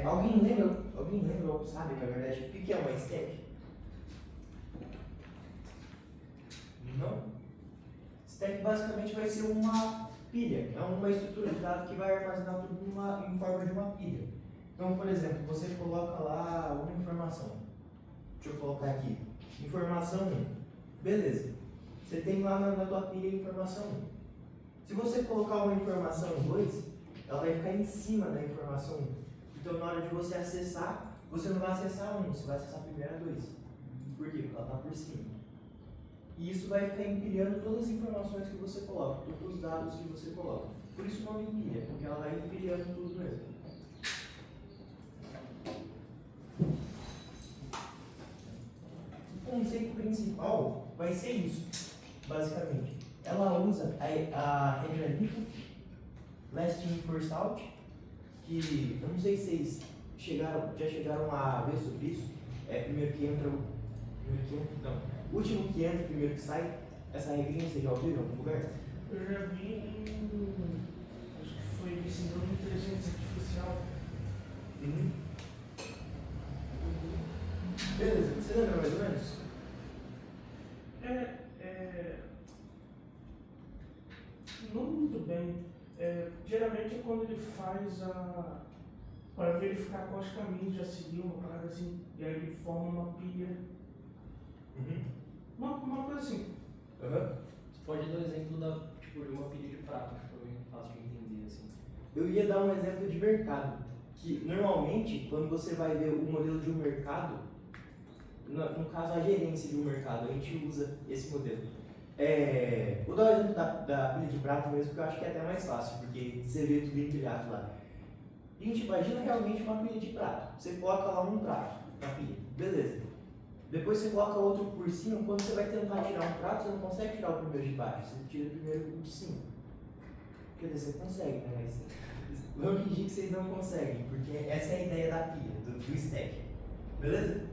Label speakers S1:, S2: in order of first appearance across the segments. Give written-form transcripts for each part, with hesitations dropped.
S1: Alguém lembra ou sabe, na verdade, o que é uma stack? Não? Stack basicamente vai ser uma pilha, é uma estrutura de dados que vai armazenar tudo em forma de uma pilha. Então, por exemplo, você coloca lá uma informação. Deixa eu colocar aqui. Informação 1. Beleza. Você tem lá na tua pilha informação 1. Se você colocar uma informação 2, ela vai ficar em cima da informação 1. Então, na hora de você acessar, você não vai acessar 1, você vai acessar primeiro a 2. Por quê? Porque ela está por cima. E isso vai ficar empilhando todas as informações que você coloca, todos os dados que você coloca. Por isso o nome empilha, porque ela vai empilhando tudo mesmo. O conceito principal vai ser isso, basicamente. Ela usa a regra LIFO, Last In First Out, que eu não sei se vocês já chegaram a ver sobre isso. Primeiro que entra, o último que entra, primeiro que sai. Essa regrinha vocês já ouviram em algum lugar?
S2: Eu já vi acho que foi de síndrome de inteligência artificial.
S1: Beleza, você lembra mais ou menos?
S2: Não muito bem. Geralmente é quando ele faz para verificar quais caminhos já seguiu, uma parada assim, e aí ele forma uma pilha. Uma coisa assim.
S3: Você pode dar um exemplo de uma pilha de prato, que foi fácil de entender assim.
S1: Eu ia dar um exemplo de mercado, que normalmente quando você vai ver o modelo de um mercado, no caso a gerência de um mercado, a gente usa esse modelo. Vou dar o exemplo da pilha de prato mesmo, porque eu acho que é até mais fácil, porque você vê tudo empilhado lá. Gente, imagina realmente uma pilha de prato. Você coloca lá um prato na pilha, beleza. Depois você coloca outro por cima, quando você vai tentar tirar um prato, você não consegue tirar o primeiro de baixo, você tira primeiro o de cima. Quer dizer, você consegue, né? Mas vamos fingir que vocês não conseguem, porque essa é a ideia da pilha, do stack. Beleza?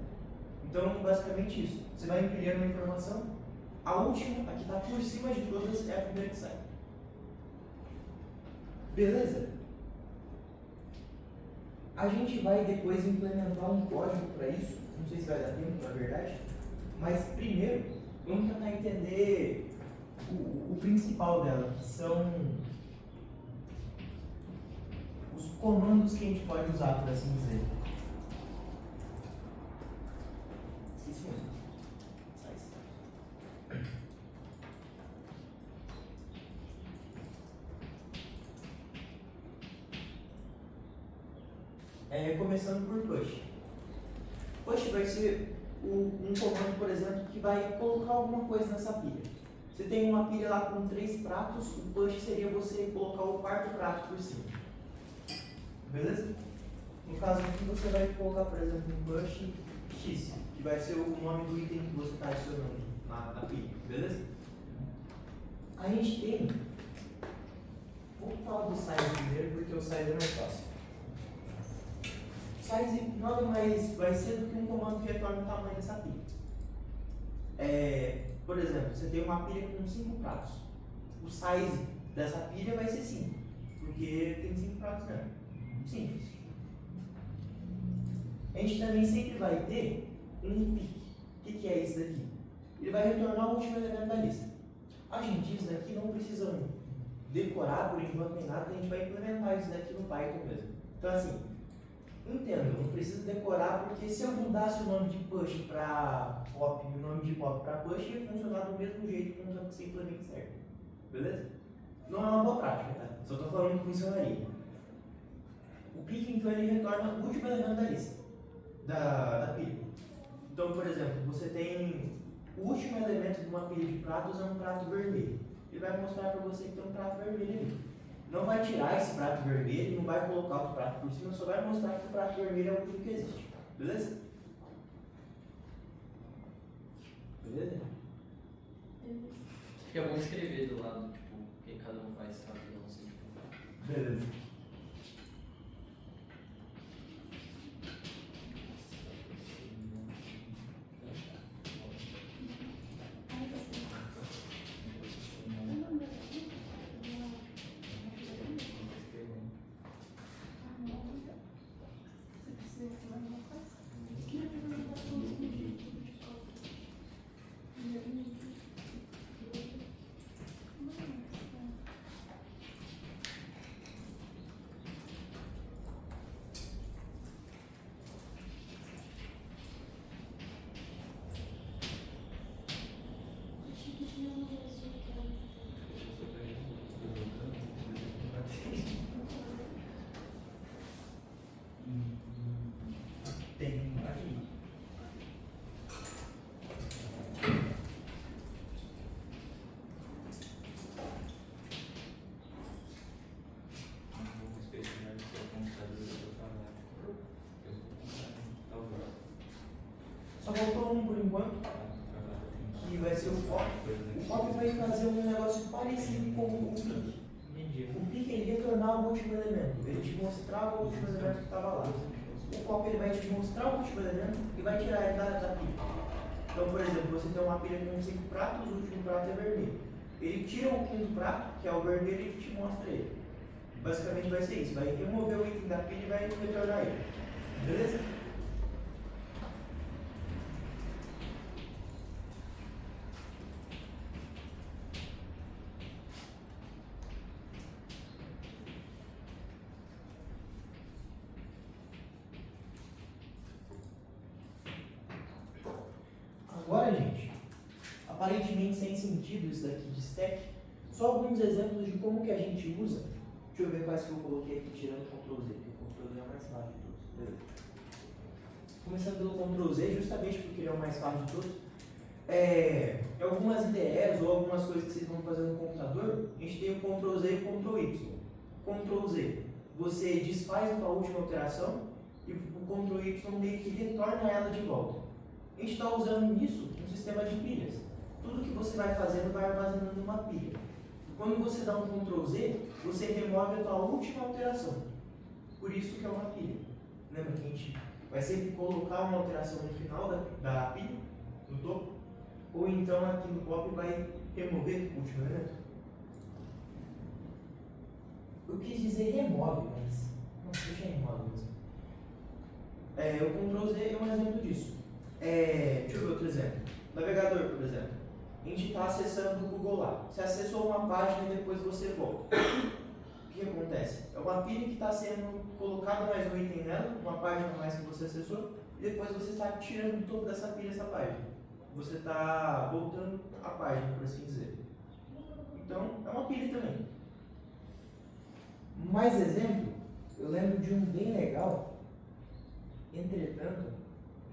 S1: Então, basicamente isso. Você vai empilhando uma informação, a última, a que está por cima de todas, é a primeira que sai. Beleza? A gente vai depois implementar um código para isso, não sei se vai dar tempo, na verdade, mas primeiro, vamos tentar entender o principal dela, que são os comandos que a gente pode usar, por assim dizer. Esqueci mesmo. Começando por push. Push vai ser um comando, por exemplo, que vai colocar alguma coisa nessa pilha. Você tem uma pilha lá com 3 pratos, o push seria você colocar o 4º prato por cima. Beleza? No caso aqui você vai colocar, por exemplo, um push X, que vai ser o nome do item que você está adicionando na pilha. Beleza? A gente tem... Vou falar do size primeiro, porque o size é mais fácil. Size nada mais vai ser do que um comando que retorna o tamanho dessa pilha. Por exemplo, você tem uma pilha com 5 pratos. O size dessa pilha vai ser 5, porque tem 5 pratos nela. Simples. A gente também sempre vai ter um pick. O que é isso daqui? Ele vai retornar o último elemento da lista. A gente, isso daqui não precisa decorar por enquanto nem nada, a gente vai implementar isso daqui no Python mesmo. Então assim, entendo, não precisa decorar, porque se eu mudasse o nome de push para pop e o nome de pop para push, ia funcionar do mesmo jeito, contanto que você implemente certo. Beleza? Não é uma boa prática, tá? Só estou falando que funcionaria. O pick, então, ele retorna o último elemento da lista, da pilha. Então, por exemplo, você tem o último elemento de uma pilha de pratos é um prato vermelho. Ele vai mostrar para você que tem um prato vermelho ali. Não vai tirar esse prato vermelho, não vai colocar outro prato por cima, só vai mostrar que o prato vermelho é o último que existe. Beleza? Beleza?
S3: Acho que é bom escrever do lado, tipo, o que cada um faz rapidão, assim, tipo.
S1: Beleza. Só faltou um por enquanto, que vai ser o copy. O copy vai fazer um negócio parecido com o pick. O pick ele retornava o último elemento, ele te mostrava o último elemento que estava lá. O copy ele vai te mostrar o último elemento e vai tirar ele da pilha. Então, por exemplo, você tem uma pilha com 5 pratos, o último prato é vermelho. Ele tira o quinto prato, que é o vermelho, e te mostra ele. Basicamente vai ser isso, vai remover o item da pilha e vai retornar ele. Beleza? Agora, gente, aparentemente sem sentido isso daqui de stack, só alguns exemplos de como que a gente usa. Deixa eu ver quais que eu coloquei aqui tirando o Ctrl Z, porque o Ctrl Z é o mais fácil de todos. Beleza. Começando pelo Ctrl Z, justamente porque ele é o mais fácil de todos. Algumas IDEs ou algumas coisas que vocês vão fazer no computador, a gente tem o Ctrl Z e o Ctrl Y. Ctrl Z, você desfaz a sua última alteração e o Ctrl Y meio que retorna ela de volta. A gente está usando isso no sistema de pilhas. Tudo que você vai fazendo vai armazenando numa pilha. Quando você dá um Ctrl Z, você remove a sua última alteração. Por isso que é uma pilha. Lembra que a gente vai sempre colocar uma alteração no final da pilha, no topo, ou então aqui no pop vai remover o último elemento. Eu quis dizer remove, mas não, deixa remove mesmo. O Ctrl Z é um exemplo disso. Deixa eu ver outro exemplo. Navegador, por exemplo. A gente está acessando o Google lá. Você acessou uma página e depois você volta. O que acontece? É uma pilha que está sendo colocado mais um item nela, uma página a mais que você acessou, e depois você está tirando do topo dessa pilha essa página. Você está voltando a página, por assim dizer. Então, é uma pilha também. Mais exemplo, eu lembro de um bem legal. Entretanto,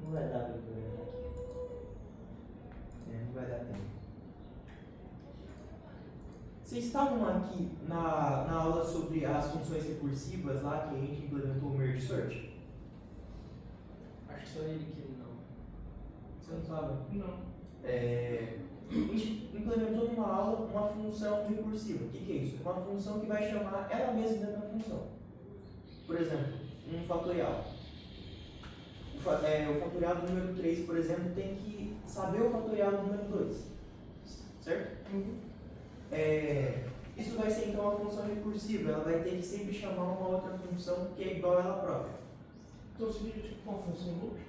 S1: não vai dar para eu ver aqui. Não vai dar tempo. Vocês estavam aqui na aula sobre as funções recursivas lá que a gente implementou o Merge Search?
S3: Acho que só ele que não.
S1: Você não estava?
S2: Não.
S1: A gente implementou numa aula uma função recursiva. O que é isso? É uma função que vai chamar ela mesma dentro da função. Por exemplo, um fatorial. O fatorial do número 3, por exemplo, tem que saber o fatorial do número 2. Certo?
S2: Uhum.
S1: Isso vai ser então uma função recursiva. Ela vai ter que sempre chamar uma outra função que é igual a ela própria.
S2: Então seria tipo uma função loop?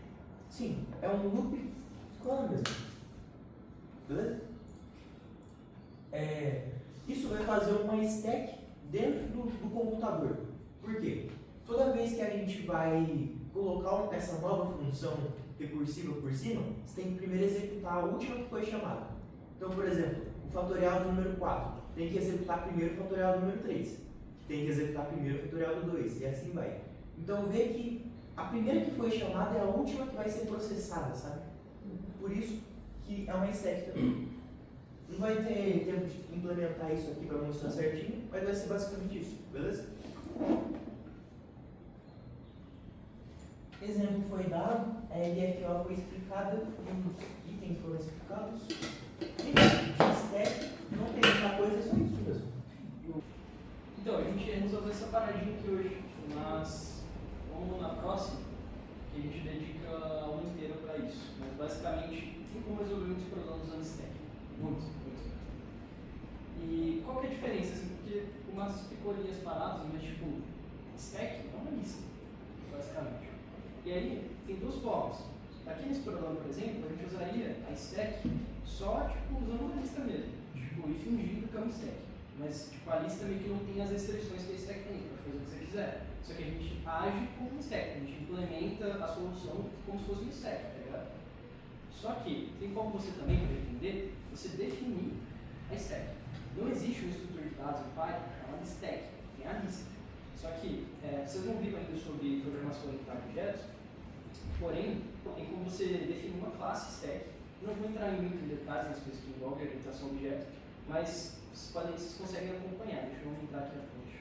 S1: Sim, é um loop. Qual é mesmo? Beleza? Isso vai fazer uma stack dentro do computador. Por quê? Toda vez que a gente vai colocar essa nova função recursiva por cima, você tem que primeiro executar a última que foi chamada. Então, por exemplo, o fatorial do número 4 tem que executar primeiro o fatorial do número 3, que tem que executar primeiro o fatorial do 2, e assim vai. Então, vê que a primeira que foi chamada é a última que vai ser processada, sabe? Por isso que é uma stack também. Não vai ter tempo de implementar isso aqui para mostrar certinho, mas vai ser basicamente isso, beleza? Exemplo foi dado, a LFO foi explicada, os itens foram explicados. E de stack, não tem muita coisa, é só isso mesmo.
S3: Então, a gente resolveu essa paradinha aqui hoje, mas vamos na próxima, que a gente dedica a aula inteira para isso. Mas basicamente, tem como resolver muitos problemas usando stack. Muitos. E qual que é a diferença? Assim, porque o Márcio explicou ali as paradas, mas tipo, stack é uma lista, basicamente. E aí, tem duas formas. Aqui nesse programa, por exemplo, a gente usaria a stack só tipo, usando uma lista mesmo. Tipo, e fingindo que é uma stack. Mas tipo, a lista meio que não tem as restrições que a stack tem, pode fazer o que você quiser. Só que a gente age como uma stack, a gente implementa a solução como se fosse uma stack, tá ligado? Só que tem como você também, para entender, você definir a stack. Não existe um estrutura de dados em Python chamado stack, tem a lista. Só que vocês não viram ainda sobre programação orientada a objetos, porém, tem como você definir uma classe stack. Não vou entrar em muitos detalhes nas coisas que envolvem a orientação a objetos, mas vocês conseguem acompanhar. Deixa eu entrar aqui na frente.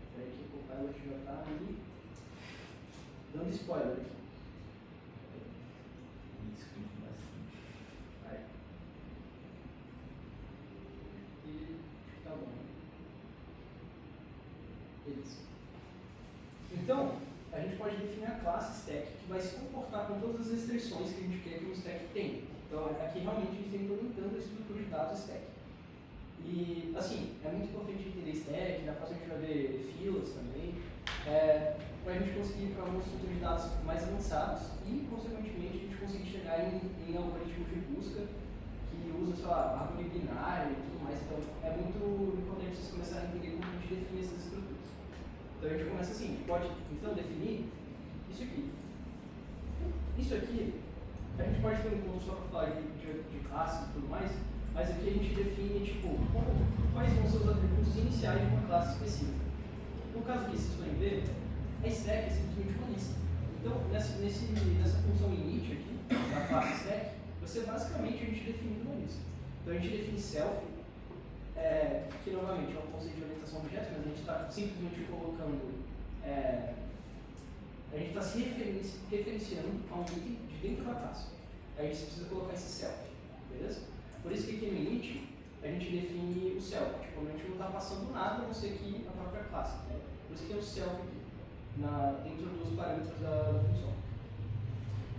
S3: Espera aí que o Copilot já está ali dando spoiler aqui. Então, a gente pode definir a classe stack que vai se comportar com todas as restrições que a gente quer que um stack tenha. Então, aqui realmente a gente está implementando a estrutura de dados stack. E, assim, é muito importante entender stack, na próxima a gente vai ver filas também, para a gente conseguir ir para uma estrutura de dados mais avançados e, consequentemente, a gente conseguir chegar em algoritmos de busca que usam, sei lá, árvore binária e tudo mais. Então, é muito importante vocês começarem a entender como a gente define essas estruturas. Então, a gente começa assim, a gente pode, então, definir isso aqui. Isso aqui, a gente pode ter um encontro só para falar de classe e tudo mais, mas aqui a gente define, tipo, quais vão ser os atributos iniciais de uma classe específica. No caso aqui, vocês podem ver, a stack é simplesmente uma lista. Então, nessa função init aqui, da classe stack, você basicamente a gente define uma lista. Então, a gente define self, que novamente é um conceito de orientação a objetos, mas a gente está simplesmente colocando, a gente está se referenciando a um item de dentro da classe. Aí a gente precisa colocar esse self, beleza? Por isso que aqui no init, a gente define o self. Tipo, a gente não está passando nada a não ser que a própria classe. Né? Por isso que é o self aqui, dentro dos parâmetros da função.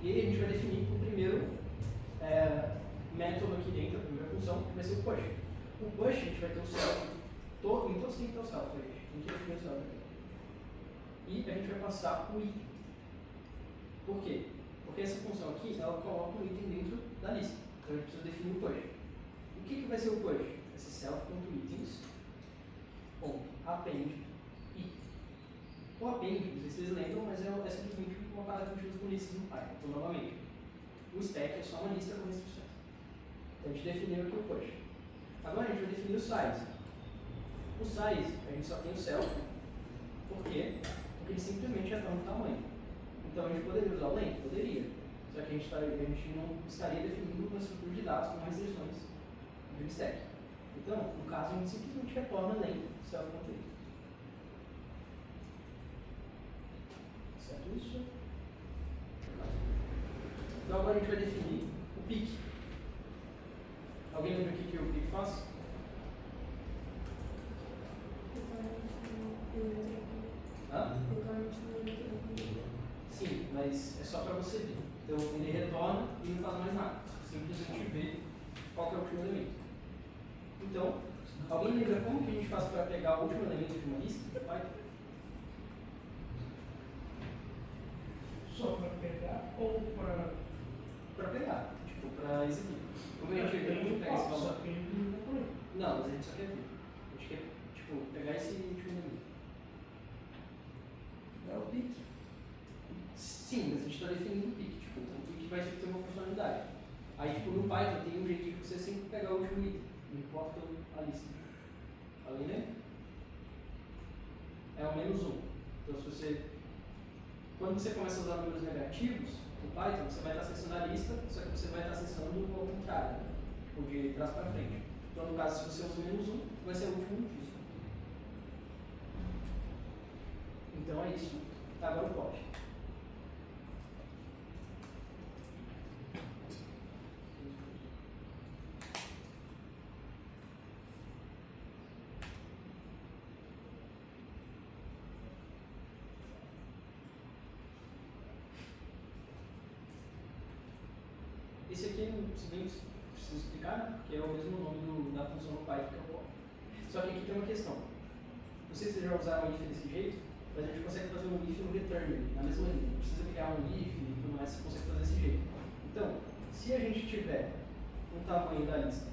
S3: E aí a gente vai definir o primeiro método aqui dentro, a primeira função, que vai ser o push. O push a gente vai ter o self, em todos tem que ter o self, gente. Tem que definir o self aqui. E a gente vai passar o item. Por quê? Porque essa função aqui, ela coloca um item dentro da lista. Então a gente precisa definir o push. O que vai ser o push? Vai ser self.items.append item. O append, não sei se vocês lembram, mas é simplesmente uma parada que a gente usa com listas no Python. Então, novamente, o stack é só uma lista com restrições. Então a gente definiu aqui o push. Agora a gente vai definir o size. O size, a gente só tem o self. Por quê? Porque ele simplesmente já está no tamanho. Então a gente poderia usar o length? Poderia. Só que a gente não estaria definindo uma estrutura de dados com restrições de um stack. Então, no caso, a gente simplesmente retorna length self-contained. Certo isso? Então agora a gente vai definir o pick. Alguém lembra o que o pick faz? Hã? Sim, mas é só para você ver. Então ele retorna e não faz mais nada. Simplesmente vê qual que é o último elemento. Então, alguém lembra como que a gente faz para pegar o último elemento de uma lista? Vai.
S2: Só para pegar ou para...
S3: Para pegar, tipo, para exibir. Como a gente pega esse valor?
S2: Só que ele não é por aí.
S3: Não, mas a gente só quer ver. A gente quer, tipo, pegar esse último elemento.
S1: É o pick.
S3: Sim, mas a gente está definindo o pick. Tipo, o pick vai ter uma funcionalidade. Aí, tipo, no Python tem um jeito de você sempre pegar o último item. Não importa a lista. Alguém lembra? É o menos 1. Então, se você... Quando você começa a usar números negativos, no Python, você vai estar acessando a lista, só que você vai estar acessando ao contrário, né? Tipo, de trás para frente. Então, no caso, se você usa o menos 1, vai ser o último dígito. Então, é isso. Tá, agora o pode. Esse aqui, se bem preciso explicar, né? Porque é o mesmo nome da função no Python que é o pop. Só que aqui tem uma questão. Não sei se vocês já usaram o if desse jeito, mas a gente consegue fazer um if no return, na mesma linha. Não precisa criar um if e tudo mais, você consegue fazer desse jeito. Então, se a gente tiver um tamanho da lista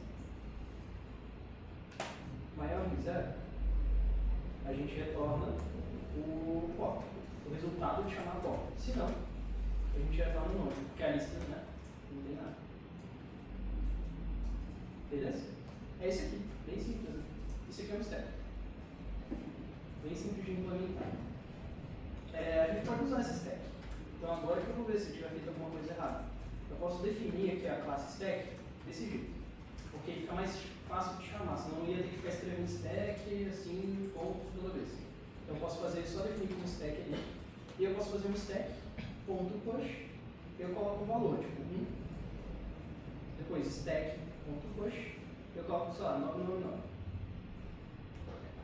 S3: maior que 0, a gente retorna o pop, o resultado de chamar pop. Se não, a gente retorna o nome, porque a lista, né? Não tem nada. Beleza? É esse aqui, bem simples. Né? Esse aqui é um step. Bem simples de implementar. A gente pode usar esse stack. Então agora que eu vou ver se eu tiver feito alguma coisa errada. Eu posso definir aqui a classe stack desse jeito. Porque fica mais fácil de chamar, senão eu ia ter que ficar escrevendo stack assim, ponto toda vez. Então eu posso fazer só definir como stack ali. E eu posso fazer um stack, ponto push. Eu coloco um valor, tipo 1. Depois stack.push. Eu coloco, sei lá, 999.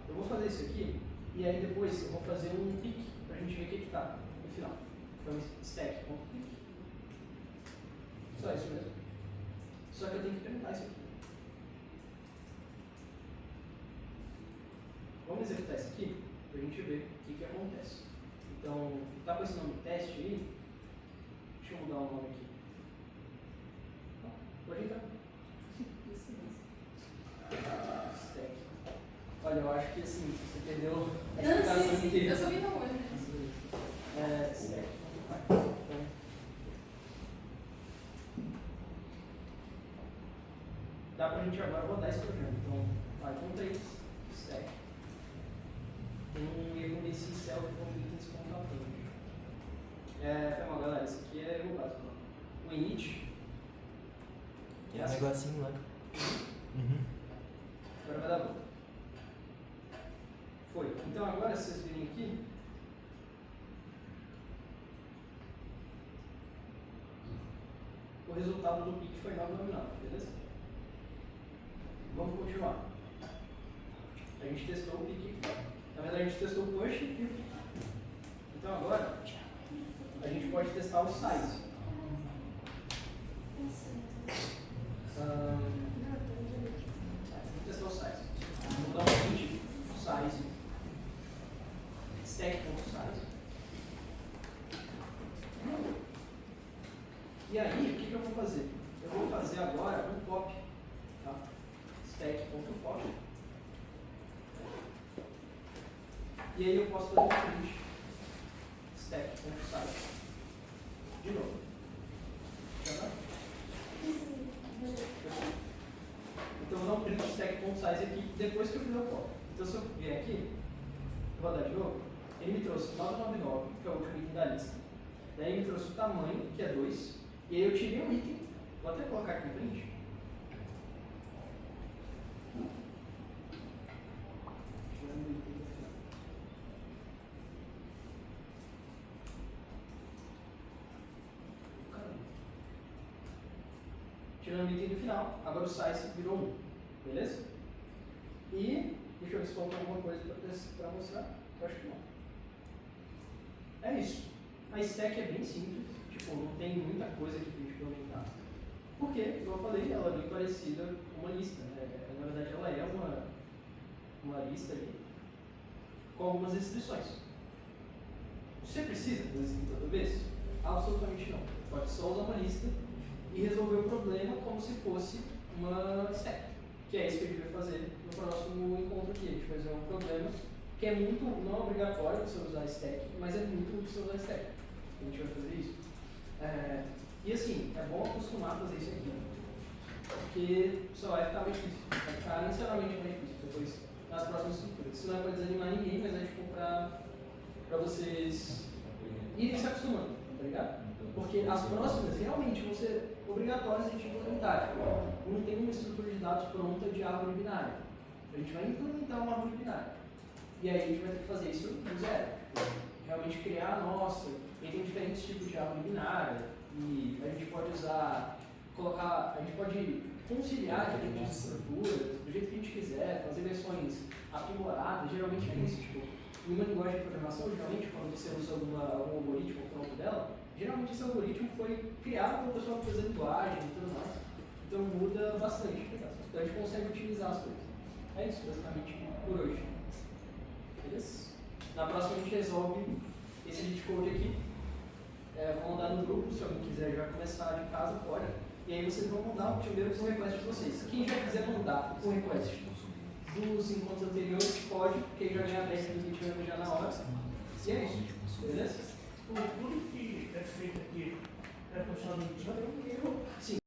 S3: Eu vou fazer isso aqui, e aí depois eu vou fazer um pick pra gente ver o que está no final. Então, stack.pick. Só isso mesmo. Só que eu tenho que perguntar isso aqui. Vamos executar isso aqui para a gente ver o que acontece. Então, tá com esse nome teste aí? Deixa eu mudar o nome aqui. Pode entrar. Stack. Olha, eu acho que assim, você perdeu a explicação inteira.
S4: Eu sou bem bom hoje.
S3: Stack. Dá pra gente agora rodar esse programa. Então, Python 3, stack. Tem um erro nesse cell que vão itens contatando. Foi mal, galera. Isso aqui é erro básico. O init.
S1: É um negocinho lá.
S3: Agora vai dar bom. Foi. Então agora, se vocês virem aqui, o resultado do pick foi 9 nominal, beleza? Vamos continuar. A gente testou o pick aqui. Na verdade, a gente testou o push e o pick. Então agora, a gente pode testar o size. Vamos testar o size. Vamos dar um print size. Stack.size. E aí, o que eu vou fazer? Eu vou fazer agora um pop. Tá? Stack.pop. E aí eu posso fazer um print stack.size. De novo. Já tá? Então eu vou dar um print stack.size aqui depois que eu fizer o pop. Então se eu vier aqui, vou rodar de novo, ele me trouxe 999, que é o último item da lista. Daí ele me trouxe o tamanho, que é 2, e aí eu tirei um item. Vou até colocar aqui no print. Tirando o item do final, agora o size virou 1, beleza? E, deixa eu ver se falta alguma coisa para mostrar, eu acho que não. É isso. A stack é bem simples, tipo, não tem muita coisa aqui para a gente implementar. Porque, como eu falei, ela é bem parecida com uma lista, né? Na verdade, ela é uma lista ali, com algumas restrições. Você precisa fazer isso toda vez? Absolutamente não. Pode só usar uma lista e resolver o problema como se fosse uma stack. Que é isso que a gente vai fazer no próximo encontro aqui. A gente vai fazer um problema que é muito, não obrigatório você usar stack, mas é muito útil você usar stack. A gente vai fazer isso. E assim, é bom acostumar a fazer isso aqui, porque só vai ficar mais difícil. Vai ficar inicialmente mais difícil depois nas próximas estruturas. Isso não é para desanimar ninguém, mas é tipo para vocês irem se acostumando, tá ligado? Porque as próximas realmente vão ser obrigatórias de implementar. Tipo, não tem uma estrutura de dados pronta de árvore binária. A gente vai implementar uma árvore binária. E aí a gente vai ter que fazer isso do zero. Tipo, realmente criar a nossa. E tem diferentes tipos de árvore binária. E a gente pode usar, a gente pode conciliar diferentes estruturas do jeito que a gente quiser, fazer versões aprimoradas. Geralmente é isso. Tipo, em uma linguagem de programação, geralmente quando você usa algum algoritmo pronto dela, geralmente esse algoritmo foi criado para o pessoal fazer linguagem e tudo mais. Então muda bastante. Então a gente consegue utilizar as coisas. É isso basicamente por hoje. Beleza? Na próxima a gente resolve esse lead code aqui. Vou mandar no grupo, se alguém quiser já começar de casa, pode. E aí vocês vão mandar o primeiro pull request de vocês. Quem já quiser mandar o pull request dos encontros anteriores, pode, porque aí já ganha 10 minutos já na hora. E é isso, beleza?